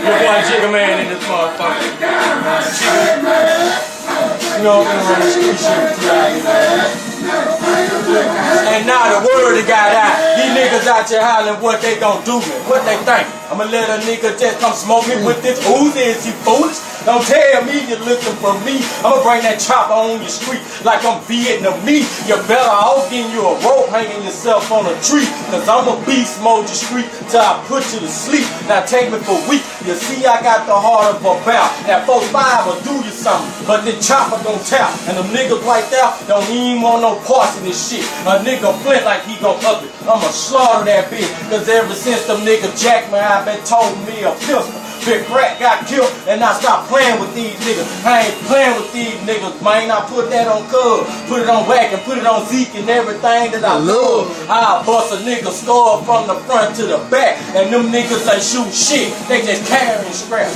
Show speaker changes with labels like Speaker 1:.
Speaker 1: Your boy Jigga Man in this motherfucker. You know, I'm gonna run this street shit with you. And now the word that got out. These niggas out here hollering what they gon' do me, what they think. I'ma let a nigga just come smoke me with this Uzi. Is he foolish? Don't tell me you're looking for me. I'ma bring that chopper on your street like I'm Vietnamese. You better off getting you a rope hanging yourself on a tree. Cause I'ma beast mode your street till I put you to sleep. Now take me for weak. You see I got the heart of a bow. That 4-5 will do you something, but the chopper gon' tap. And them niggas right there don't even want no parts in this shit. A nigga flint like he gon' up it. I'ma slaughter that bitch. Cause ever since them niggas jacked me, I been told me a pistol. Big Rat got killed and I stopped playing with these niggas. I ain't playing with these niggas, man. I put that on Cub, put it on Wack, and put it on Zeke and everything that I love. I'll bust a nigga skull from the front to the back. And them niggas ain't shoot shit, they just carrying scraps.